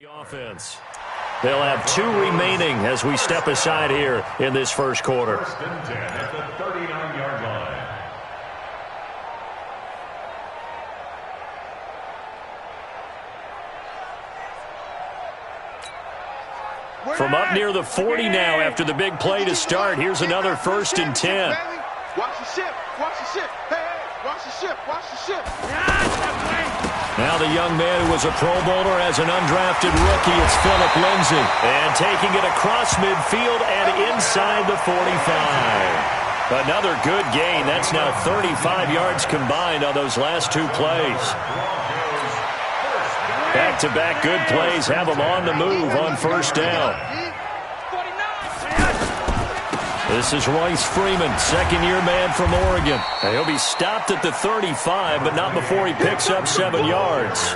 Offense. They'll have 2 remaining as we step aside here in this first quarter. First and 10 at the 39-yard line. From up near the 40 now after the big play to start, here's another first and 10. Watch the ship. Watch the ship. Hey, watch the ship. Watch the ship. Now the young man who was a Pro Bowler as an undrafted rookie, it's Philip Lindsay. And taking it across midfield and inside the 45. Another good gain. That's now 35 yards combined on those last 2 plays. Back-to-back good plays have them on the move on first down. This is Royce Freeman, second-year man from Oregon. He'll be stopped at the 35, but not before he picks up 7 yards.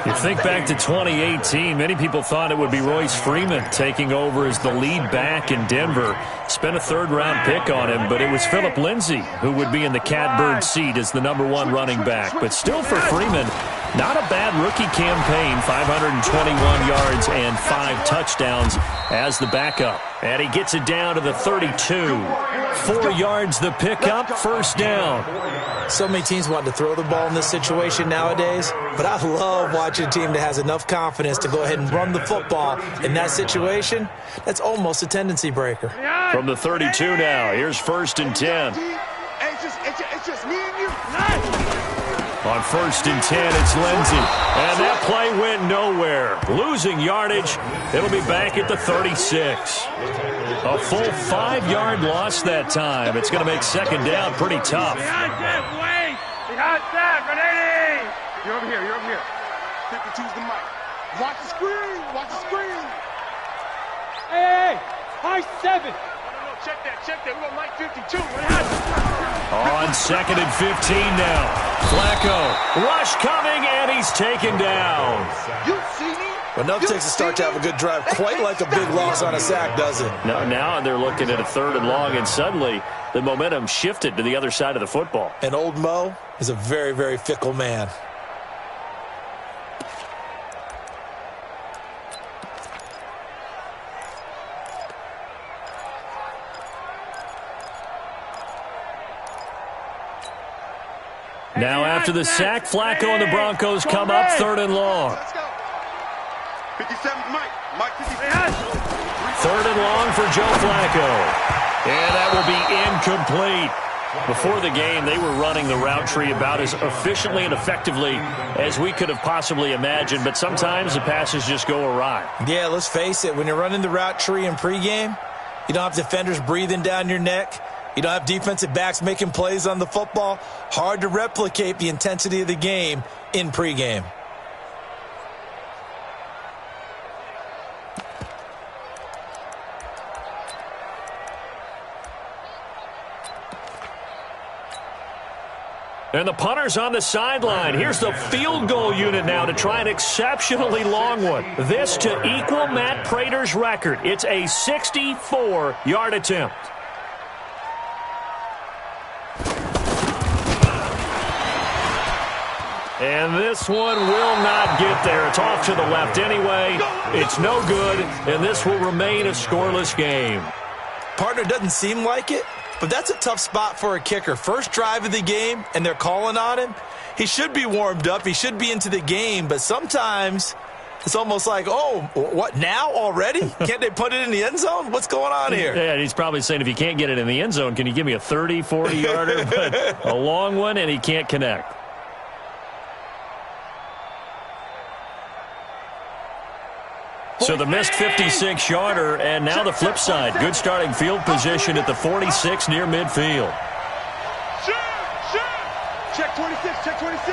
You think back to 2018, many people thought it would be Royce Freeman taking over as the lead back in Denver. Spent a third-round pick on him, but it was Philip Lindsay who would be in the catbird seat as the #1 running back. But still for Freeman, not a bad rookie campaign, 521 yards and 5 touchdowns as the backup. And he gets it down to the 32. 4 yards the pickup, first down. So many teams want to throw the ball in this situation nowadays, but I love watching a team that has enough confidence to go ahead and run the football in that situation. That's almost a tendency breaker. From the 32 now, here's first and 10. It's just me and you. On first and 10, it's Lindsay. And that play went nowhere. Losing yardage. It'll be back at the 36. A full 5-yard loss that time. It's going to make second down pretty tough. You're over here. You're over here. 52's the mic. Watch the screen. Watch the screen. Hey, high 7. Check that. We're on mic 52. On second and 15 now. Flacco. Rush coming, and he's taken down. You see me? Enough takes a start to have a good drive, quite like a big loss on a sack, does it? Now they're looking at a 3rd and long, and suddenly the momentum shifted to the other side of the football. And old Mo is a very, very fickle man. Now after the sack, Flacco and the Broncos come up 3rd and long. 57's Mike 57. 3rd and long for Joe Flacco. And that will be incomplete. Before the game, they were running the route tree about as efficiently and effectively as we could have possibly imagined, but sometimes the passes just go awry. Yeah, let's face it. When you're running the route tree in pregame, you don't have defenders breathing down your neck. You don't have defensive backs making plays on the football. Hard to replicate the intensity of the game in pregame. And the punter's on the sideline. Here's the field goal unit now to try an exceptionally long one. This to equal Matt Prater's record. It's a 64-yard attempt. And this one will not get there. It's off to the left anyway. It's no good, and this will remain a scoreless game. Partner doesn't seem like it, but that's a tough spot for a kicker. First drive of the game, and they're calling on him. He should be warmed up. He should be into the game, but sometimes it's almost like, oh, what, now already? Can't they put it in the end zone? What's going on here? Yeah, he's probably saying, if you can't get it in the end zone, can you give me a 30, 40-yarder? But a long one, and he can't connect. So the missed 56-yarder, and now the flip side. Good starting field position at the 46 near midfield. Check 26, check 26.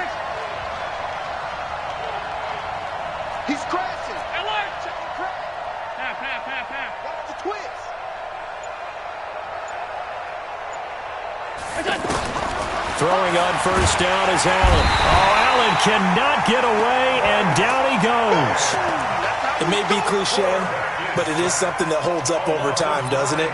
He's crashing. Alert! Half. Watch the twist. Throwing on first down is Allen. Oh, Allen cannot get away, and down he goes. It may be cliche, but it is something that holds up over time, doesn't it?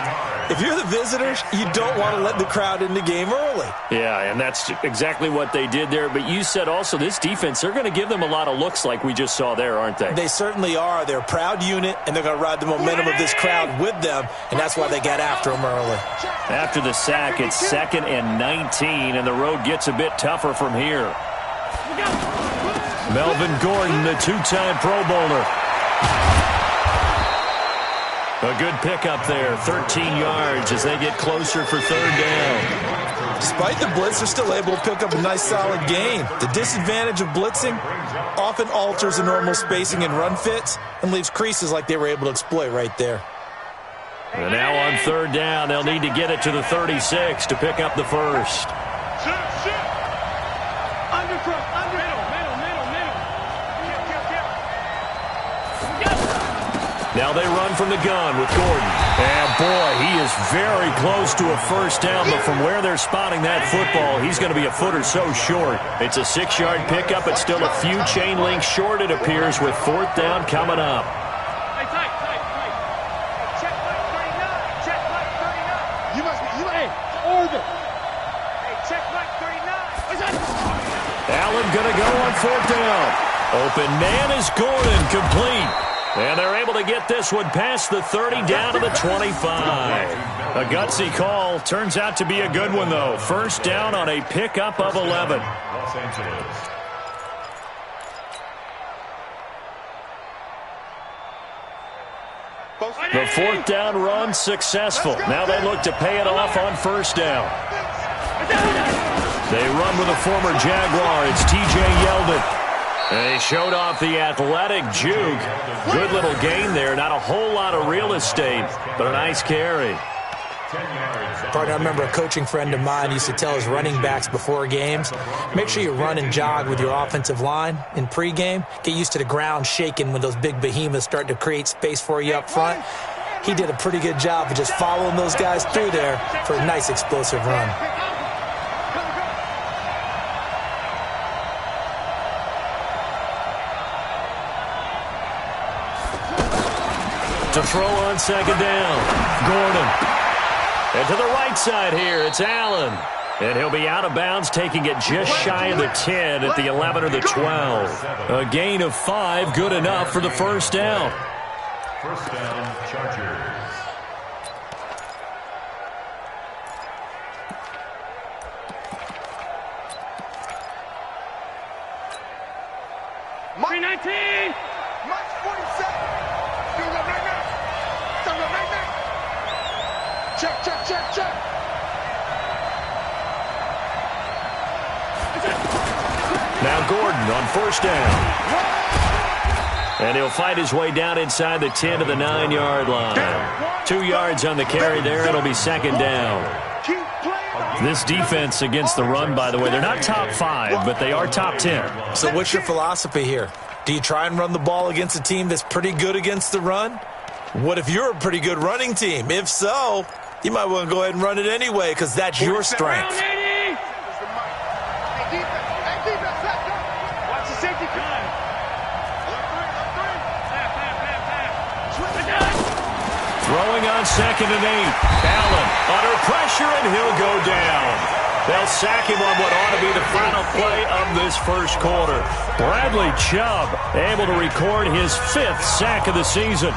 If you're the visitors, you don't want to let the crowd in the game early. Yeah, and that's exactly what they did there. But you said also this defense, they're going to give them a lot of looks like we just saw there, aren't they? They certainly are. They're a proud unit, and they're going to ride the momentum of this crowd with them, and that's why they got after them early. After the sack, it's 2nd and 19, and the road gets a bit tougher from here. Melvin Gordon, the two-time Pro Bowler. A good pickup there, 13 yards as they get closer for 3rd down. Despite the blitz, they're still able to pick up a nice solid gain. The disadvantage of blitzing often alters the normal spacing and run fits and leaves creases like they were able to exploit right there. And now on 3rd down, they'll need to get it to the 36 to pick up the first. Now they run from the gun with Gordon. And boy, he is very close to a first down, but from where they're spotting that football, he's going to be a foot or so short. It's a 6-yard pickup, but still a few chain links short, it appears, with 4th down coming up. Allen going to go on 4th down. Open man is Gordon, complete. And they're able to get this one past the 30 down to the 25. A gutsy call. Turns out to be a good one, though. First down on a pickup of 11. Los Angeles. The 4th down run successful. Now they look to pay it off on 1st down. They run with a former Jaguar. It's T.J. Yeldon. And he showed off the athletic juke. Good little gain there. Not a whole lot of real estate, but a nice carry. Partner, I remember a coaching friend of mine used to tell his running backs before games, make sure you run and jog with your offensive line in pregame. Get used to the ground shaking when those big behemoths start to create space for you up front. He did a pretty good job of just following those guys through there for a nice explosive run. To throw on 2nd down, Gordon. And to the right side here, it's Allen. And he'll be out of bounds, taking it just shy of the 10 at the 11 or the 12. A gain of 5, good enough for the first down. First down, Chargers. Mike 19. Mike 47. Do it right now. Do it right now. Check, check, check, check. Now Gordon on 1st down. And he'll fight his way down inside the 10 to the 9-yard line. 2 yards on the carry there. It'll be 2nd down. This defense against the run, by the way, they're not top 5, but they are top 10. So what's your philosophy here? Do you try and run the ball against a team that's pretty good against the run? What if you're a pretty good running team? If so, you might want to go ahead and run it anyway because that's your strength. Watch the safety time. Throwing on 2nd and 8. Allen under pressure, and he'll go down. They'll sack him on what ought to be the final play of this first quarter. Bradley Chubb able to record his 5th sack of the season.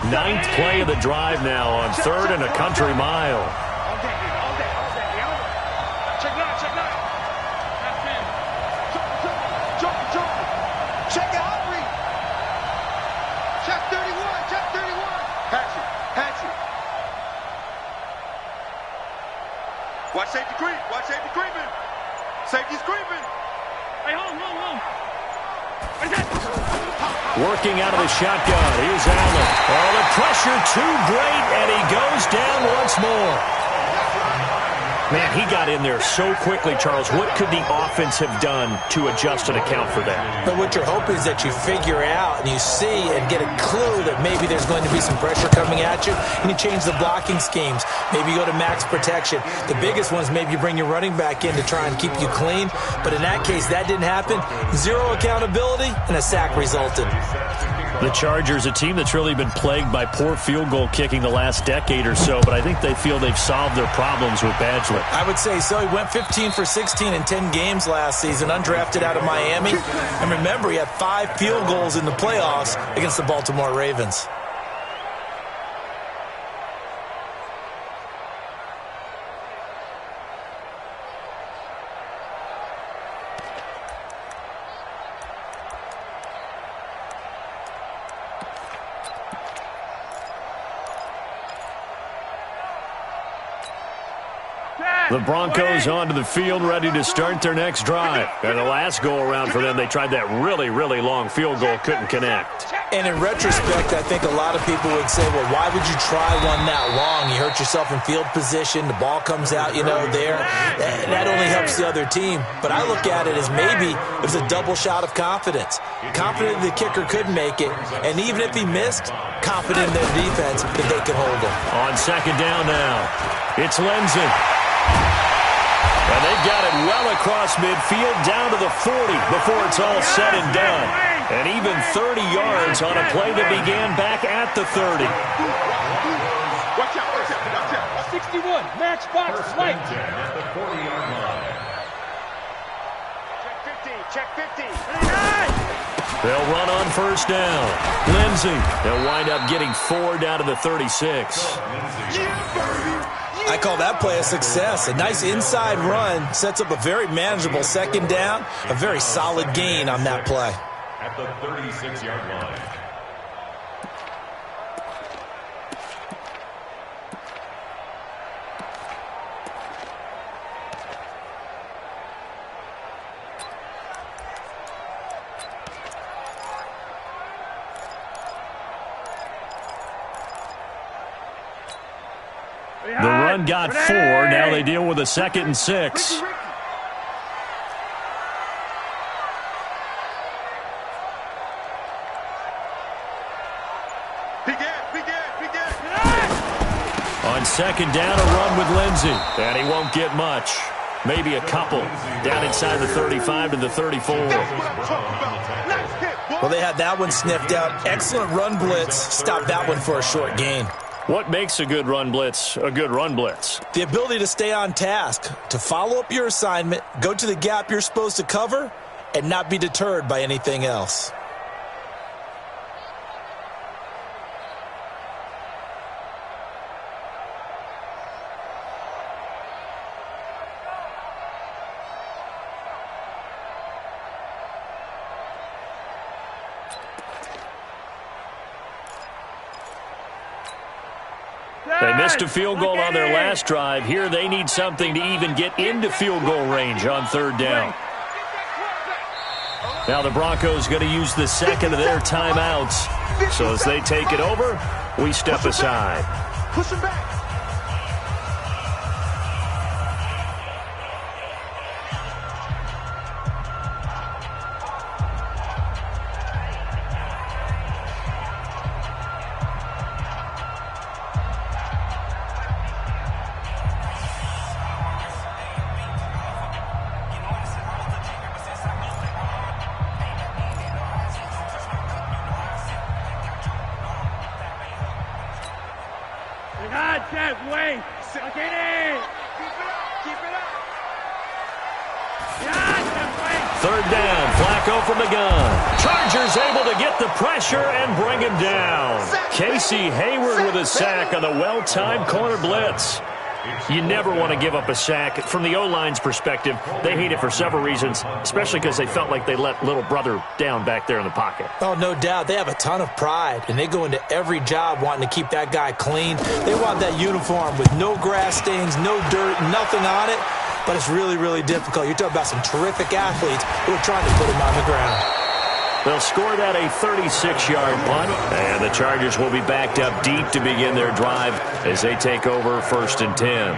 9th play of the drive now on 3rd and a country mile. Check out read. Check 31. Check 31. Patch it. Watch safety creep. Watch safety creeping. Safety's creeping. Hey, hold. What is that? Working out of the shotgun. Here's Allen. Oh, the pressure too great, and he goes down once more. Man, he got in there so quickly, Charles. What could the offense have done to adjust and account for that? But what you're hoping is that you figure out and you see and get a clue that maybe there's going to be some pressure coming at you, and you change the blocking schemes. Maybe you go to max protection. The biggest one is maybe you bring your running back in to try and keep you clean. But in that case, that didn't happen. 0 accountability, and a sack resulted. The Chargers, a team that's really been plagued by poor field goal kicking the last decade or so, but I think they feel they've solved their problems with Badgley. I would say so. He went 15 for 16 in 10 games last season, undrafted out of Miami. And remember, he had 5 field goals in the playoffs against the Baltimore Ravens. The Broncos onto the field, ready to start their next drive. And the last go-around for them, they tried that really, really long field goal, couldn't connect. And in retrospect, I think a lot of people would say, well, why would you try one that long? You hurt yourself in field position. The ball comes out, there. That only helps the other team. But I look at it as maybe it was a double shot of confidence. Confident the kicker could make it. And even if he missed, confident in their defense that they could hold him. On second down now, it's Lindsay. And they've got it well across midfield, down to the 40 before it's all said and done. And even 30 yards on a play that began back at the 30. Watch out, watch out, watch out. 61, matchbox, light. At the 40-yard line. Check 50, check 50. They'll run on first down. Lindsay, they'll wind up getting 4 down to the 36. I call that play a success. A nice inside run sets up a very manageable second down. A very solid gain on that play. At the 36-yard line. The run got 4. Now they deal with a 2nd and 6. On second down, a run with Lindsay. And he won't get much. Maybe a couple. Down inside the 35 to the 34. Well, they had that one sniffed out. Excellent run blitz. Stopped that one for a short gain. What makes a good run blitz a good run blitz? The ability to stay on task, to follow up your assignment, go to the gap you're supposed to cover, and not be deterred by anything else. They missed a field goal on their last drive. Here they need something to even get into field goal range on third down. Now the Broncos going to use the second of their timeouts. So as they take it over, we step aside. Push him back. Third down, Flacco from the gun. Chargers able to get the pressure and bring him down. Casey Hayward with a sack on the well-timed corner blitz. You never want to give up a sack. From the O-line's perspective, they hate it for several reasons, especially because they felt like they let little brother down back there in the pocket. Oh, no doubt. They have a ton of pride, and they go into every job wanting to keep that guy clean. They want that uniform with no grass stains, no dirt, nothing on it. But it's really, really difficult. You're talking about some terrific athletes who are trying to put him on the ground. They'll score that a 36-yard punt, and the Chargers will be backed up deep to begin their drive as they take over 1st and 10.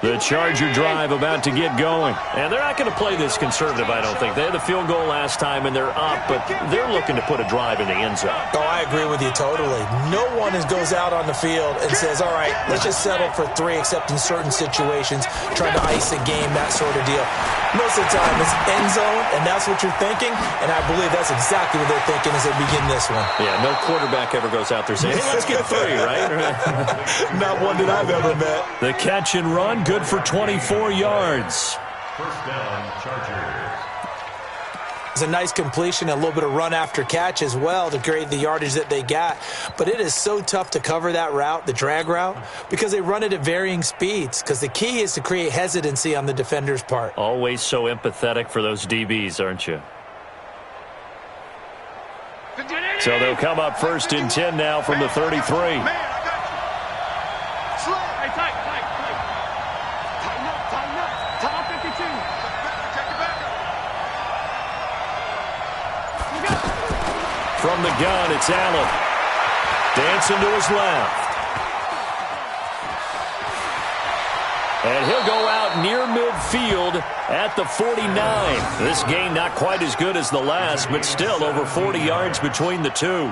The Charger drive about to get going. And they're not going to play this conservative, I don't think. They had the field goal last time, and they're up, but they're looking to put a drive in the end zone. Oh, I agree with you totally. No one goes out on the field and says, all right, let's just settle for 3, except in certain situations, trying to ice a game, that sort of deal. Most of the time, it's end zone, and that's what you're thinking, and I believe that's exactly what they're thinking as they begin this one. Yeah, no quarterback ever goes out there saying, hey, let's get 3, right? Not one that I've ever met. The catch and run, good for 24 yards. First down, Chargers. It's a nice completion, a little bit of run after catch as well to create the yardage that they got. But it is so tough to cover that route, the drag route, because they run it at varying speeds. Because the key is to create hesitancy on the defender's part. Always so empathetic for those DBs, aren't you? So they'll come up 1st and 10 now from the 33. From the gun, it's Allen. Dancing to his left. And he'll go out near midfield at the 49. This game not quite as good as the last, but still over 40 yards between the two.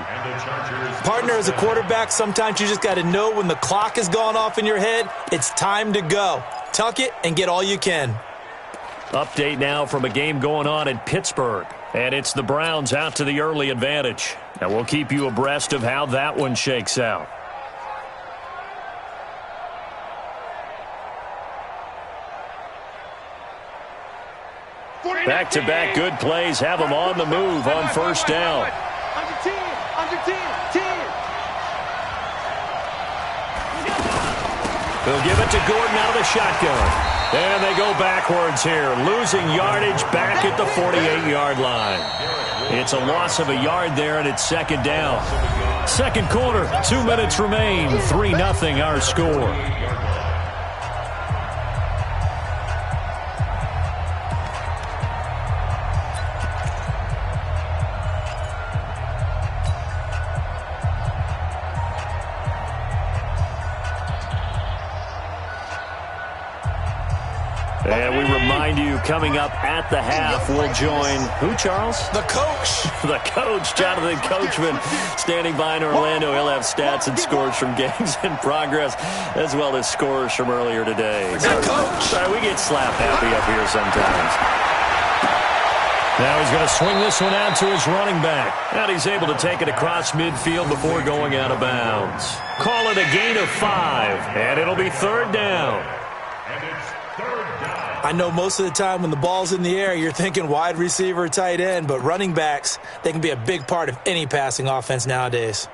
Partner, as a quarterback, sometimes you just got to know when the clock has gone off in your head, it's time to go. Tuck it and get all you can. Update now from a game going on in Pittsburgh. And it's the Browns out to the early advantage. And we'll keep you abreast of how that one shakes out. Back-to-back good plays have them on the move on 1st down. They'll give it to Gordon out of the shotgun. And they go backwards here, losing yardage back at the 48-yard line. It's a loss of a yard there, and it's 2nd down. 2nd quarter, 2 minutes remain, 3-0 our score. And we remind you, coming up at the half, we'll join who, Charles? The coach. The coach, Jonathan Coachman, standing by in Orlando. He'll have stats and scores from games in progress, as well as scores from earlier today. The coach. Sorry, we get slap happy up here sometimes. Now he's going to swing this one out to his running back. And he's able to take it across midfield before going out of bounds. Call it a gain of 5, and it'll be 3rd down. And it's 3rd down. I know most of the time when the ball's in the air, you're thinking wide receiver, tight end, but running backs, they can be a big part of any passing offense nowadays.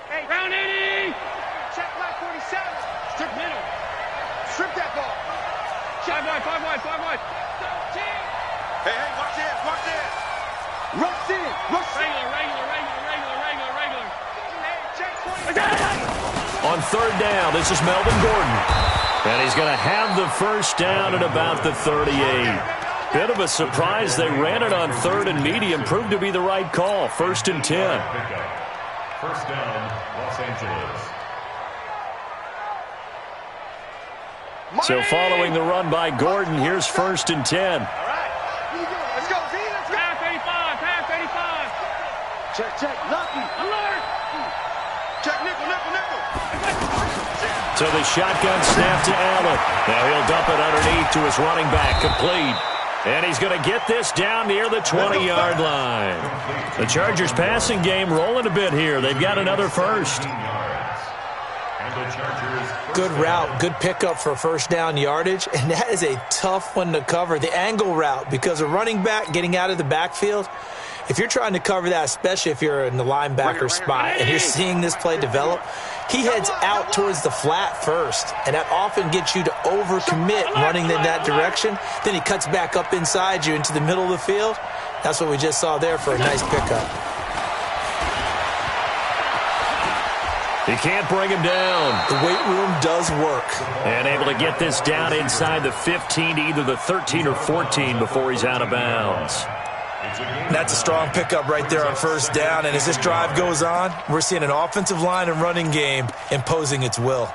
Hey, round 80! Check black 47. Strip middle. Strip that ball. 5 wide. Hey, watch this. Rush in. Regular. On 3rd down, this is Melvin Gordon. And he's going to have the 1st down at about the 38. Bit of a surprise. They ran it on 3rd and medium. Proved to be the right call. 1st and 10. 1st down, Los Angeles. So following the run by Gordon, here's 1st and 10. All right. Let's go, Z. Let's go. Half 85. Check. Lucky. Alert. Check nickel. So the shotgun snap to Allen. Now he'll dump it underneath to his running back, complete. And he's going to get this down near the 20-yard line. The Chargers passing game rolling a bit here. They've got another 1st. Good route, good pickup for 1st down yardage, and that is a tough one to cover, the angle route, because a running back getting out of the backfield, if you're trying to cover that, especially if you're in the linebacker spot and you're seeing this play develop, he heads out towards the flat first, and that often gets you to overcommit running in that direction. Then he cuts back up inside you into the middle of the field. That's what we just saw there for a nice pickup. He can't bring him down. The weight room does work. And able to get this down inside the 15 to either the 13 or 14 before he's out of bounds. That's a strong pickup right there on 1st down. And as this drive goes on, we're seeing an offensive line and running game imposing its will.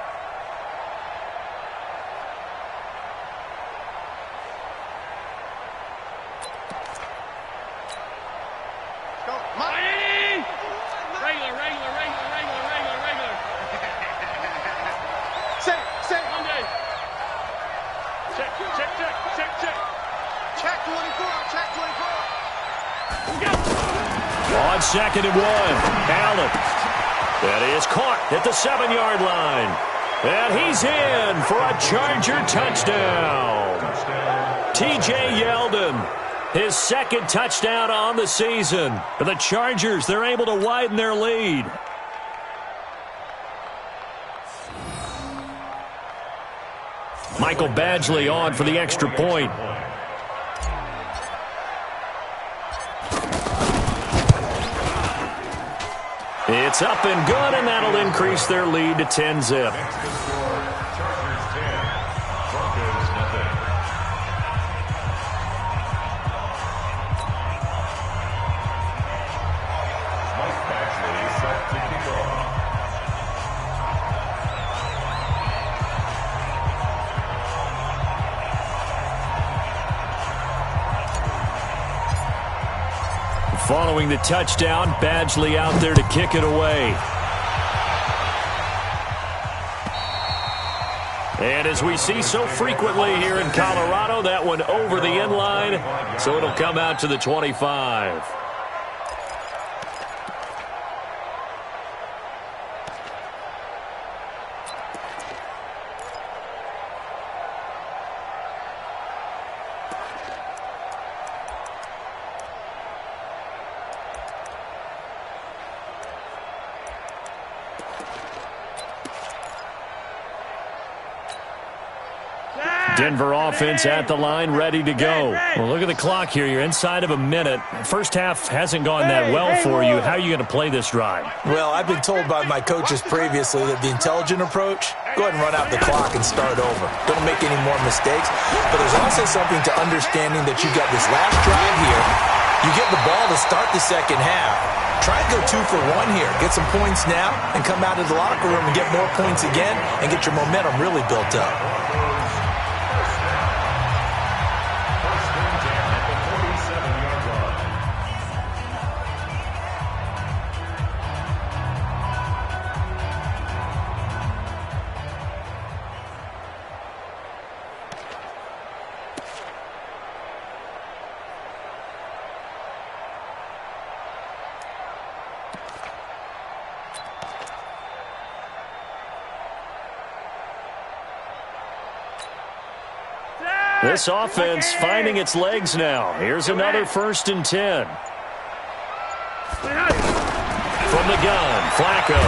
On 2nd and 1, Allen. That is caught at the 7-yard line. And he's in for a Charger touchdown. T.J. Yeldon, his 2nd touchdown on the season. For the Chargers, they're able to widen their lead. Michael Badgley on for the extra point. It's up and good, and that'll increase their lead to 10-zip. Next to score, Chargers 10, Broncos nothing. Mike Badgley set to kick off. Following the touchdown, Badgley out there to kick it away. And as we see so frequently here in Colorado, that one over the end line, so it'll come out to the 25. Denver offense at the line, ready to go. Well, look at the clock here. You're inside of a minute. First half hasn't gone that well for you. How are you going to play this drive? Well, I've been told by my coaches previously that the intelligent approach, go ahead and run out the clock and start over. Don't make any more mistakes. But there's also something to understanding that you got this last drive here. You get the ball to start the second half. Try and go 2 for 1 here. Get some points now and come out of the locker room and get more points again and get your momentum really built up. This offense finding its legs now. Here's another 1st and 10. From the gun, Flacco.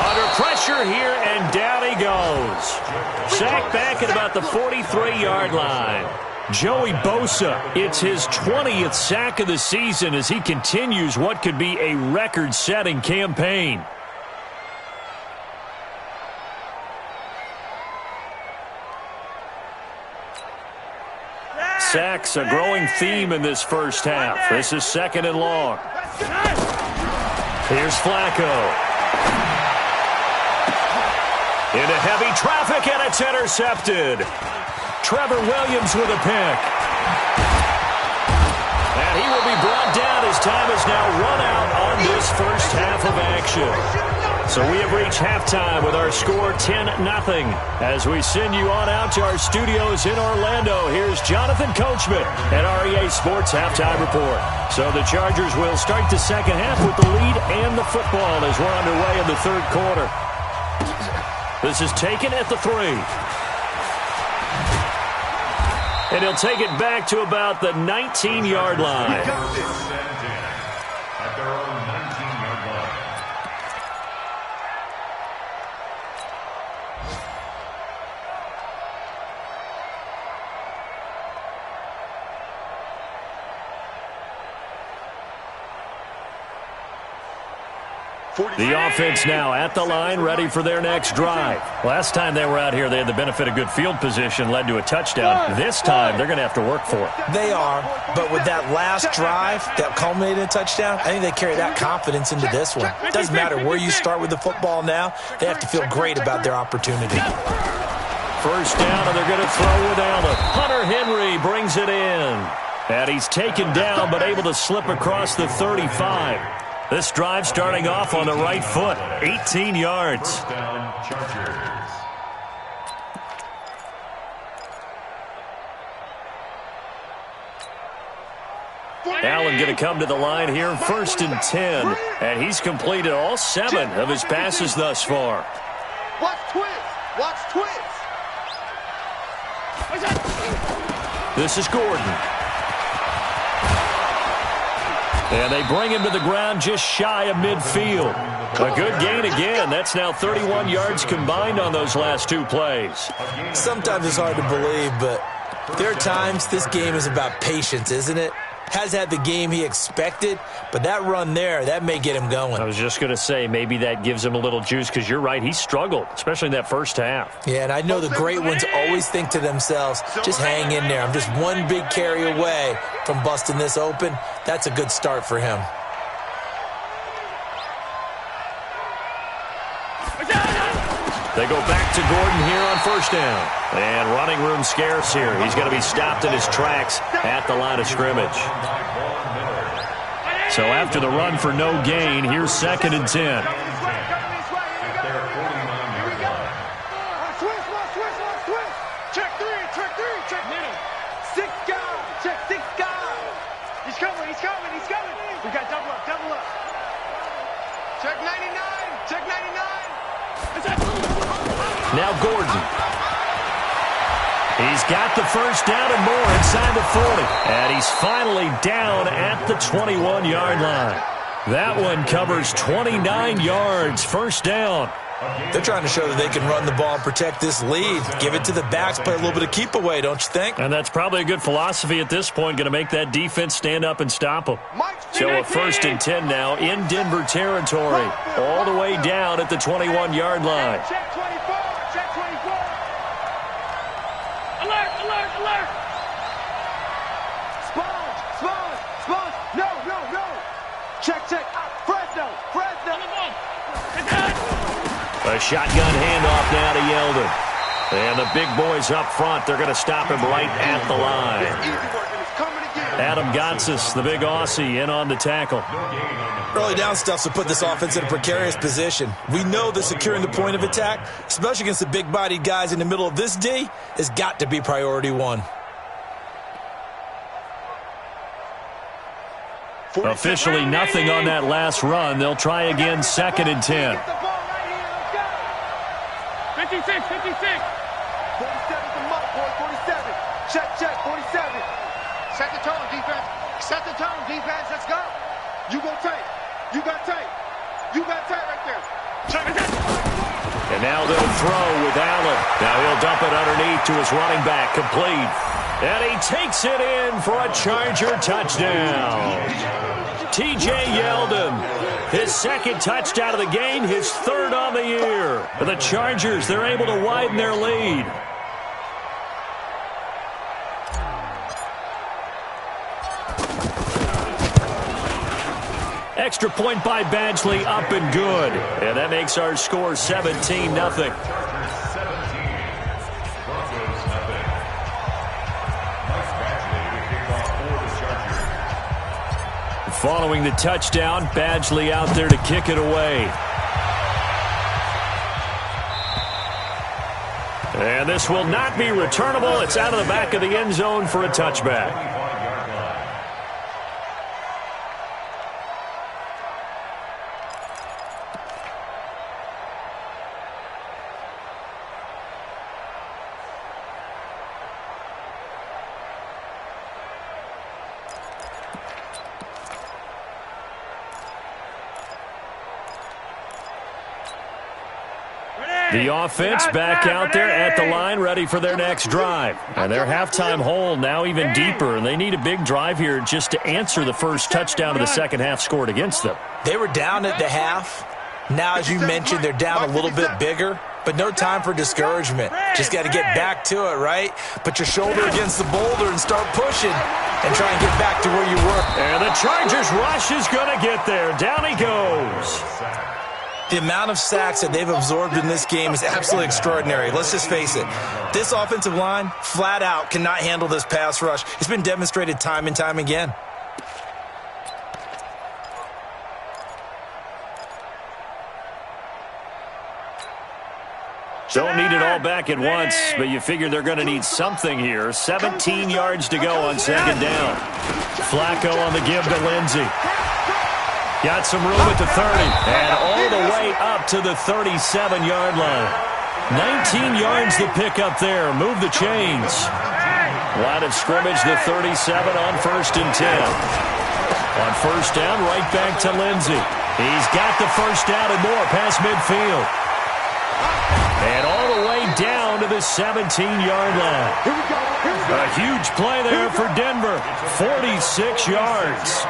Under pressure here, and down he goes. Sacked back at about the 43-yard line. Joey Bosa, it's his 20th sack of the season as he continues what could be a record-setting campaign. Sacks a growing theme in this first half. This is 2nd and long. Here's Flacco. Into heavy traffic, and it's intercepted. Trevor Williams with a pick. And he will be brought down as time is now run out on this first half of action. So we have reached halftime with our score 10-0. As we send you on out to our studios in Orlando, here's Jonathan Coachman at REA Sports Halftime Report. So the Chargers will start the second half with the lead and the football as we're underway in the third quarter. This is taken at the 3. And he'll take it back to about the 19-yard line. At their own 19-yard line. The offense now at the line, ready for their next drive. Last time they were out here, they had the benefit of good field position, led to a touchdown. This time, they're going to have to work for it. They are, but with that last drive that culminated in a touchdown, I think they carry that confidence into this one. It doesn't matter where you start with the football now. They have to feel great about their opportunity. First down, and they're going to throw with Allen. Hunter Henry brings it in. And he's taken down, but able to slip across the 35. This drive starting off on the right foot, 18 yards. First down, Chargers. Allen going to come to the line here, 1st and 10. And he's completed all 7 of his passes thus far. Watch twist. Watch twist. This is Gordon. And they bring him to the ground just shy of midfield. A good gain again. That's now 31 yards combined on those last 2 plays. Sometimes it's hard to believe, but there are times this game is about patience, isn't it? Has had the game he expected, but that run there, that may get him going. I was just going to say, maybe that gives him a little juice, because you're right, he struggled, especially in that first half. Yeah, and I know the great ones always think to themselves, just hang in there. I'm just one big carry away from busting this open. That's a good start for him. They go back to Gordon here on 1st down. And running room scarce here. He's going to be stopped in his tracks at the line of scrimmage. So after the run for no gain, here's 2nd and 10. Check 3. 6 guys. Check 6 guys. He's coming. We got double up. Check 99. Check 99. Now Gordon. He's got the 1st down and more inside the 40. And he's finally down at the 21-yard line. That one covers 29 yards, 1st down. They're trying to show that they can run the ball and protect this lead. Give it to the backs, play a little bit of keep away, don't you think? And that's probably a good philosophy at this point, going to make that defense stand up and stop them. So a 1st and 10 now in Denver territory, all the way down at the 21-yard line. Check 24. Alert. Sponge. No. Check. Fresno. A shotgun handoff now to Yeldon. And the big boys up front, they're going to stop him right at the line. Adam Gotsis, the big Aussie, in on the tackle. Early down stuff to put this offense in a precarious position. We know that securing the point of attack, especially against the big-bodied guys in the middle of this D, has got to be priority 1. Officially nothing on that last run. They'll try again, 2nd and 10. 56. 47's the mark, boy. 47. Check. 47. Set the tone, defense. Let's go. You go tight. You got tight right there. Check it. And now they'll throw with Allen. Now he'll dump it underneath to his running back, complete. And he takes it in for a Charger touchdown. T.J. Yeldon, his 2nd touchdown of the game, his 3rd on the year. The Chargers, they're able to widen their lead. Extra point by Badgley, up and good. And that makes our score 17-0. Following the touchdown, Badgley out there to kick it away. And this will not be returnable. It's out of the back of the end zone for a touchback. The offense back out there at the line, ready for their next drive. And their halftime hole now even deeper, and they need a big drive here just to answer the first touchdown of the second half scored against them. They were down at the half. Now, as you mentioned, they're down a little bit bigger, but no time for discouragement. Just got to get back to it, right? Put your shoulder against the boulder and start pushing and try and get back to where you were. And the Chargers rush is going to get there. Down he goes. The amount of sacks that they've absorbed in this game is absolutely extraordinary. Let's just face it. This offensive line, flat out, cannot handle this pass rush. It's been demonstrated time and time again. Don't need it all back at once, but you figure they're going to need something here. 17 yards to go on second down. Flacco on the give to Lindsey. Got some room at the 30, and all the way up to the 37-yard line. 19 yards to pick up there. Move the chains. Line of scrimmage, the 37 on 1st and 10. On first down, right back to Lindsey. He's got the first down and more past midfield. And all the way down to the 17-yard line. A huge play there for Denver. 46 yards.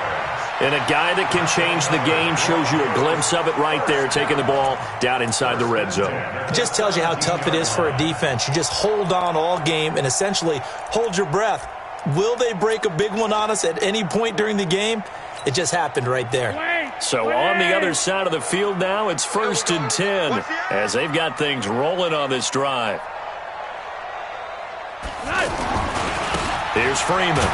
And a guy that can change the game, shows you a glimpse of it right there, taking the ball down inside the red zone. It just tells you how tough it is for a defense. You just hold on all game and essentially hold your breath. Will they break a big one on us at any point during the game? It just happened right there. So on the other side of the field now, it's 1st and 10 as they've got things rolling on this drive. Here's Freeman.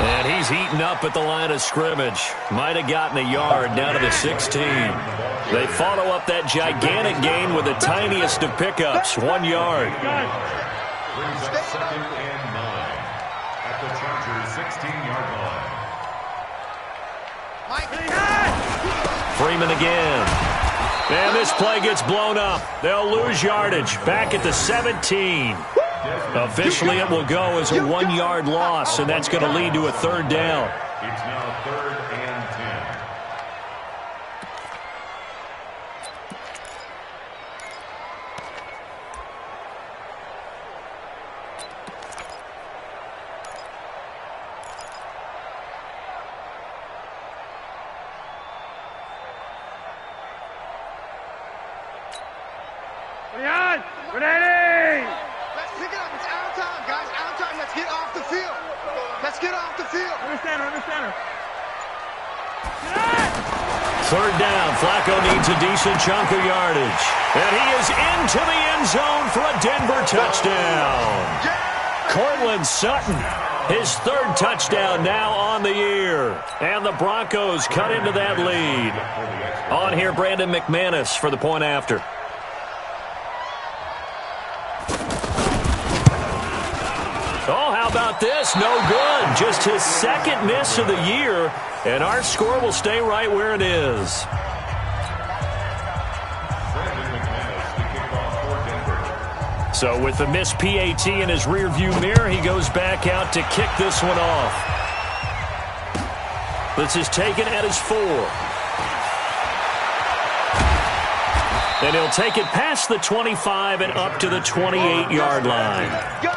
And he's heating up at the line of scrimmage. Might have gotten a yard down to the 16. They follow up that gigantic gain with the tiniest of pickups, 1 yard. Brings up 2nd and 9 at the Chargers' 16-yard line. Freeman again. And this play gets blown up. They'll lose yardage. Back at the 17. Officially, it will go as a 1-yard loss, and that's going to lead to a 3rd down. It's now 3rd and 10. Ready! Let's pick it up. It's out of time, guys. Out of time. Let's get off the field. Let's get off the field. Under center. 3rd down. Flacco needs a decent chunk of yardage. And he is into the end zone for a Denver touchdown. Cortland Sutton, his 3rd touchdown now on the year. And the Broncos cut into that lead. On here, Brandon McManus for the point after. Oh, how about this? No good. Just his 2nd miss of the year, and our score will stay right where it is. So with the missed PAT in his rearview mirror, he goes back out to kick this one off. This is taken at his 4. And he'll take it past the 25 and up to the 28-yard line. Let's go.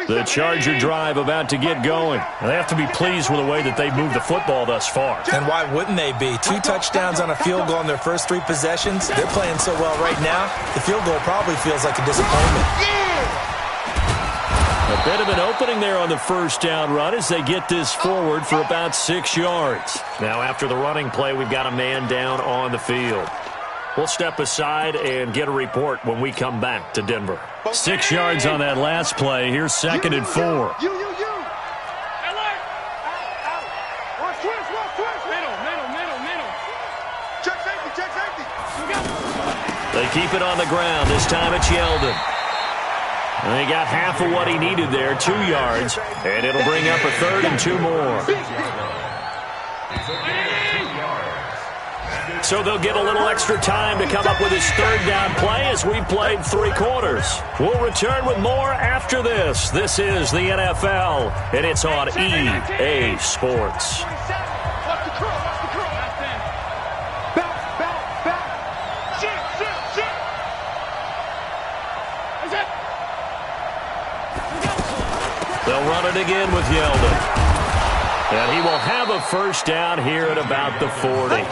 The Charger drive about to get going. They have to be pleased with the way that they've moved the football thus far. And why wouldn't they be? 2 touchdowns on a field goal in their first 3 possessions. They're playing so well right now, the field goal probably feels like a disappointment. A bit of an opening there on the first down run as they get this forward for about 6 yards. Now after the running play, we've got a man down on the field. We'll step aside and get a report when we come back to Denver. 6 yards on that last play. Here's 2nd and 4. Alert! Watch twist. Middle. Check safety. They keep it on the ground. This time it's Yeldon. And he got half of what he needed there, 2 yards. And it'll bring up a 3rd and 2 more. So they'll get a little extra time to come up with his 3rd down play as we've played 3 quarters. We'll return with more after this. This is the NFL, and it's on EA Sports. Watch the curl. Back. Shit. They'll run it again with Yeldon. And he will have a first down here at about the 40.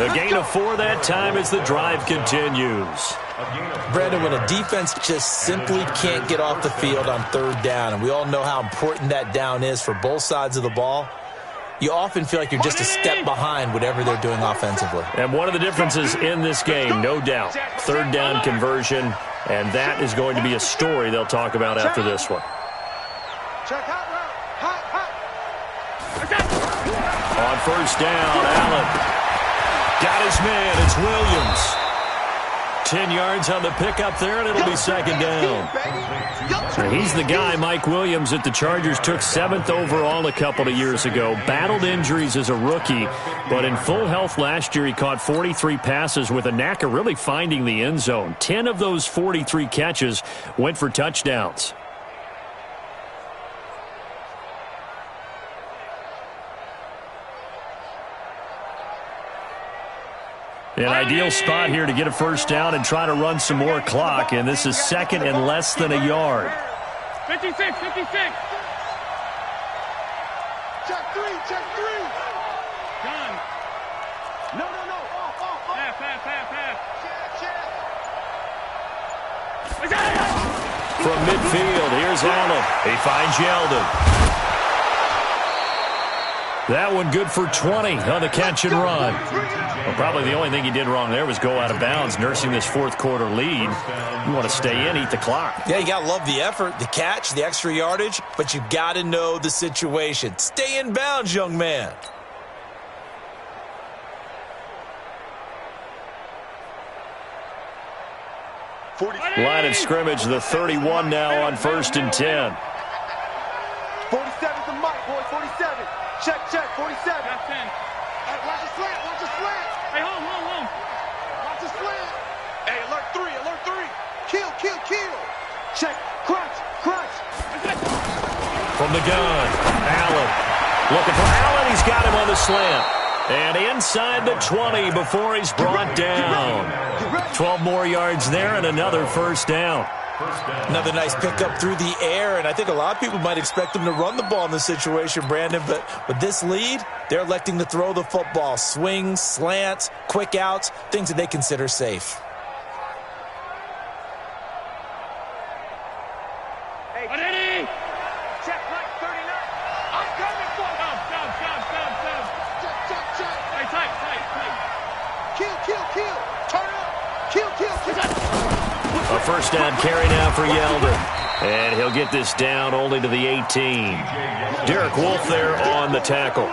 A gain of 4 that time as the drive continues. Brandon, when a defense just simply can't get off the field on 3rd down, and we all know how important that down is for both sides of the ball, you often feel like you're just a step behind whatever they're doing offensively. And one of the differences in this game, no doubt, 3rd down conversion And that is going to be a story they'll talk about after this one. Check hot route. Hot, hot. On first down, Allen got his man. It's Williams. 10 yards on the pickup there, and it'll be second down. And he's the guy, Mike Williams, that the Chargers took 7th overall a couple of years ago. Battled injuries as a rookie, but in full health last year, he caught 43 passes with a knack of really finding the end zone. 10 of those 43 catches went for touchdowns. An ideal spot here to get a first down and try to run some more clock, and this is second and less than a yard. 56, 56. Check three, check three. Done. No, no, no. Off. Pass. Check. From midfield, here's Allen. He finds Yeldon. That one good for 20 on the catch and run. Well, probably the only thing he did wrong there was go out of bounds, nursing this fourth quarter lead. You want to stay in, eat the clock. Yeah, you got to love the effort, the catch, the extra yardage, but you got to know the situation. Stay in bounds, young man. Line of scrimmage, the 31 now on 1st and 10. 47's the mic, boy. 47. Check, 47. That's 10. Hey, watch the slant, watch the slant. Hey, home. Watch the slant. Hey, alert 3. Kill. Check, crunch. From the gun, Allen. Looking for Allen. He's got him on the slant. And inside the 20 before he's brought down. 12 more yards there and another first down. Another nice pickup through the air, and I think a lot of people might expect them to run the ball in this situation, Brandon, but with this lead, they're electing to throw the football. Swings, slants, quick outs, things that they consider safe. Ready? Check, right, 39. I'm coming for you. Stop. Check. Hey, tight. Kill. Turn up. Kill. A first down carry now for Yeldon. And he'll get this down only to the 18. Derek Wolfe there on the tackle.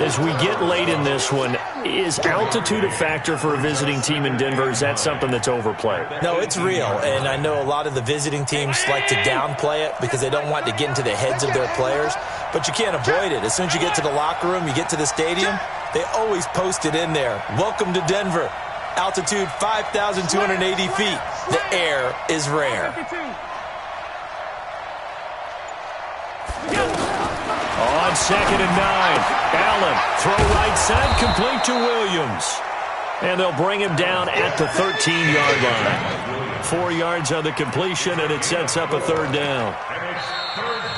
As we get late in this one, is altitude a factor for a visiting team in Denver? Is that something that's overplayed? No, it's real, and I know a lot of the visiting teams like to downplay it because they don't want to get into the heads of their players, but you can't avoid it. As soon as you get to the locker room, you get to the stadium, they always post it in there. Welcome to Denver. Altitude 5,280 feet. The air is rare. 52. On 2nd and 9, Allen, throw right side, complete to Williams. And they'll bring him down at the 13-yard line. 4 yards on the completion, and it sets up a third down.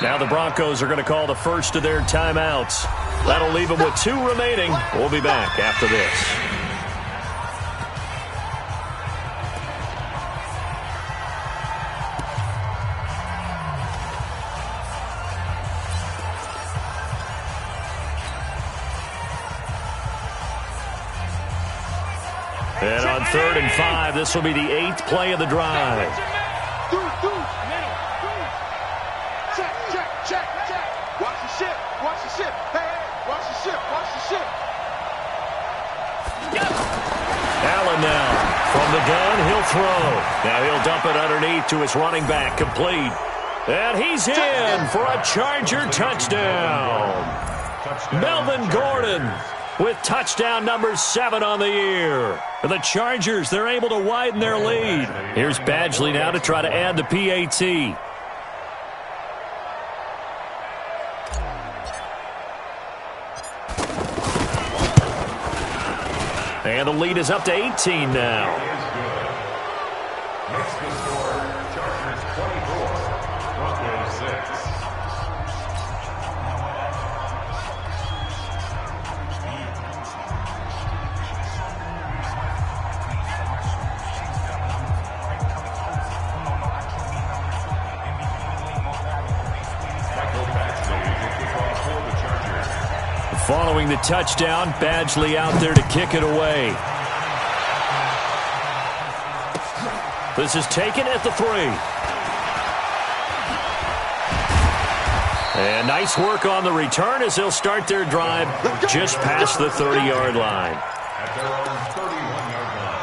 Now the Broncos are going to call the first of their timeouts. That'll leave them with 2 remaining. We'll be back after this. And on 3rd and 5, this will be the 8th play of the drive. Check. Watch the ship. Hey, watch the ship. Allen now from the gun, he'll throw. Now he'll dump it underneath to his running back, complete. And he's in for a Charger touchdown. Melvin Gordon with touchdown number 7 on the year. For the Chargers, they're able to widen their lead. Here's Badgley now to try to add the PAT. And the lead is up to 18 now. Makes the score Chargers 24, Broncos 6. Following the touchdown, Badgley out there to kick it away. This is taken at the 3. And nice work on the return as they'll start their drive just past the 30-yard line. At their own 31-yard line.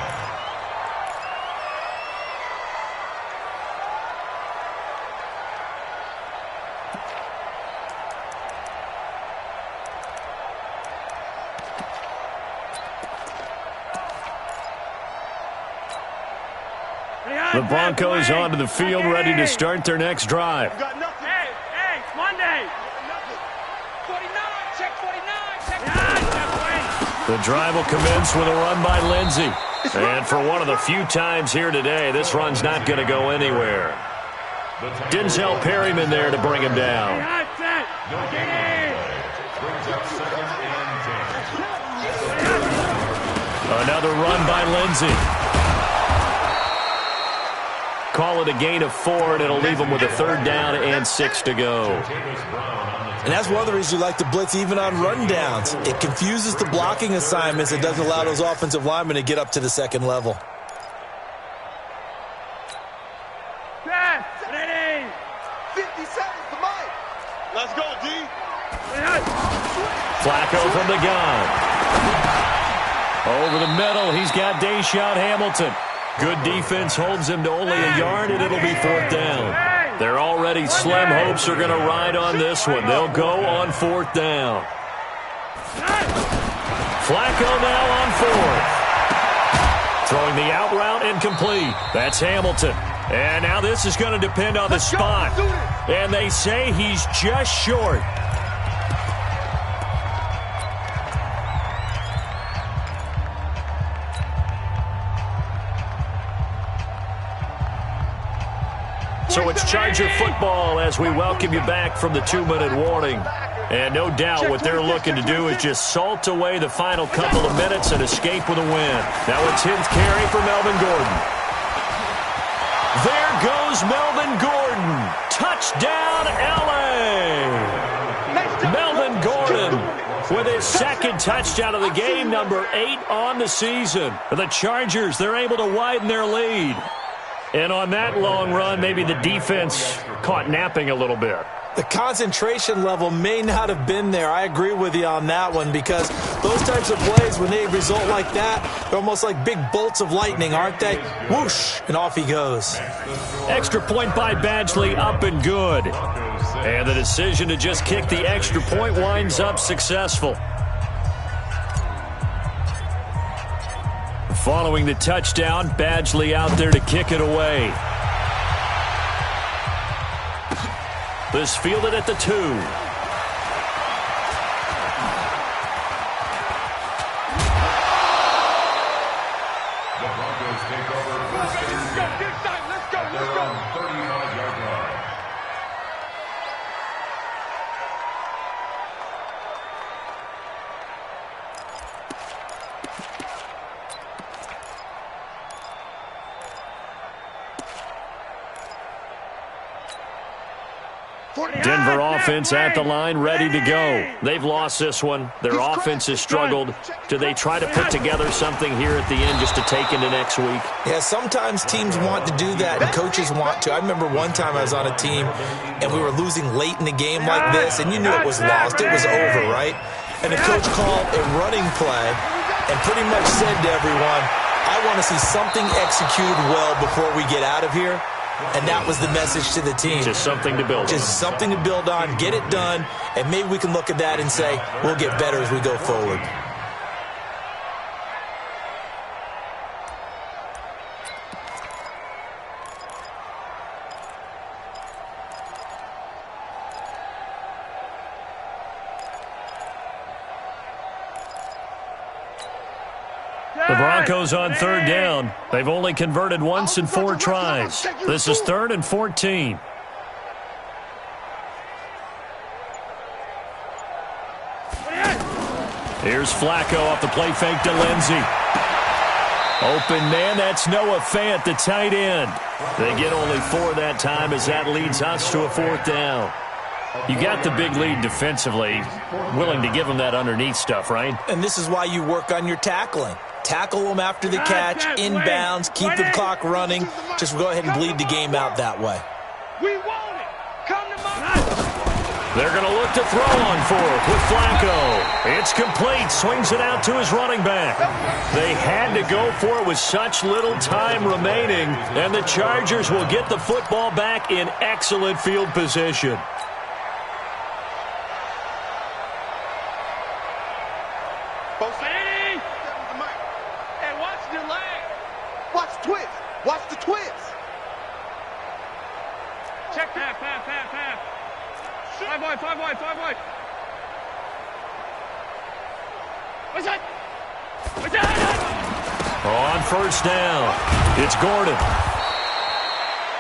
The Broncos onto the field ready to start their next drive. Hey, Monday. 49, check 49, check 49. The drive will commence with a run by Lindsey. And for one of the few times here today, this run's not going to go anywhere. Denzel Perryman there to bring him down. Brings up 2nd and 10. Another run by Lindsey. Call it a gain of 4, and it'll leave them with a 3rd down and 6 to go. And that's one of the reasons you like to blitz even on rundowns. It confuses the blocking assignments. It doesn't allow those offensive linemen to get up to the second level. Ready. 50 seconds to Mike. Let's go, D. Flacco from the gun. Over the middle, he's got Deshaun Hamilton. Good defense holds him to only a yard, and it'll be 4th down. They're already slim hopes are going to ride on this one. They'll go on 4th down. Flacco now on 4th. Throwing the out route incomplete. That's Hamilton. And now this is going to depend on the spot. And they say he's just short. So it's Charger football as we welcome you back from the 2-minute warning. And no doubt what they're looking to do is just salt away the final couple of minutes and escape with a win. Now it's his carry for Melvin Gordon. There goes Melvin Gordon. Touchdown, L.A. Melvin Gordon with his 2nd touchdown of the game, number 8 on the season. For the Chargers, they're able to widen their lead. And on that long run, maybe the defense caught napping a little bit. The concentration level may not have been there. I agree with you on that one because those types of plays, when they result like that, they're almost like big bolts of lightning, aren't they? Whoosh, and off he goes. Extra point by Badgley, up and good. And the decision to just kick the extra point winds up successful. Following the touchdown, Badgley out there to kick it away. This fielded at the 2. The Broncos take over 1st and 10. Let's go. At their own 35-yard line. Denver offense at the line, ready to go. They've lost this one. Their offense has struggled. Do they try to put together something here at the end just to take into next week? Yeah, sometimes teams want to do that and coaches want to. I remember one time I was on a team and we were losing late in the game like this, and you knew it was lost. It was over, right? And the coach called a running play and pretty much said to everyone, I want to see something executed well before we get out of here. And that was the message to the team. Just something to build on. Just something to build on, get it done, and maybe we can look at that and say, we'll get better as we go forward. The Broncos on 3rd down. They've only converted once in 4 tries. This is 3rd and 14. Here's Flacco off the play fake to Lindsey. Open man, that's Noah Fant, the tight end. They get only 4 that time as that leads us to a 4th down. You got the big lead defensively. Willing to give them that underneath stuff, right? And this is why you work on your tackling. Tackle them after the catch, inbounds, keep the clock running. Just go ahead and bleed the game out that way. We want it. Come to my... They're going to look to throw on fourth with Flacco. It's complete. Swings it out to his running back. They had to go for it with such little time remaining, and the Chargers will get the football back in excellent field position. Hey, watch the leg. Watch the twist. Watch the twist. Check half. 5 wide. What's that? On first down, it's Gordon.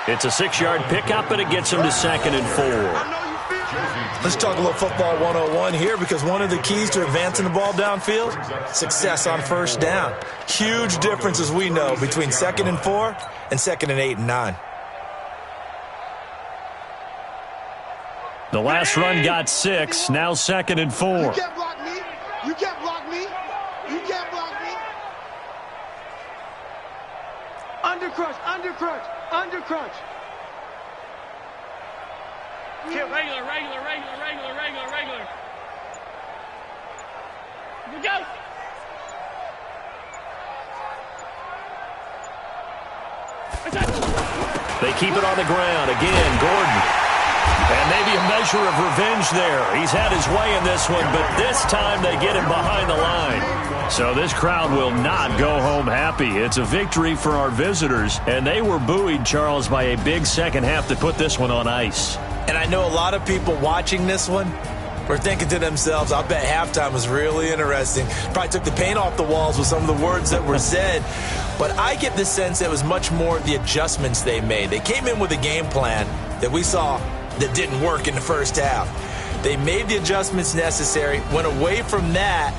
It's a 6-yard pickup, and it gets him to 2nd and 4. Let's talk a little football 101 here, because one of the keys to advancing the ball downfield, success on first down. Huge difference, as we know, between 2nd and 4 and 2nd and 8 and 9. The last run got 6, now 2nd and 4. You can't block me. You can't block me. You can't block me. Undercrunch. Regular. Here we go. What's that? They keep it on the ground. Again, Gordon. And maybe a measure of revenge there. He's had his way in this one, but this time they get him behind the line. So this crowd will not go home happy. It's a victory for our visitors, and they were buoyed, Charles, by a big second half to put this one on ice. And I know a lot of people watching this one were thinking to themselves, I bet halftime was really interesting. Probably took the paint off the walls with some of the words that were said. But I get the sense it was much more the adjustments they made. They came in with a game plan that we saw that didn't work in the first half. They made the adjustments necessary, went away from that,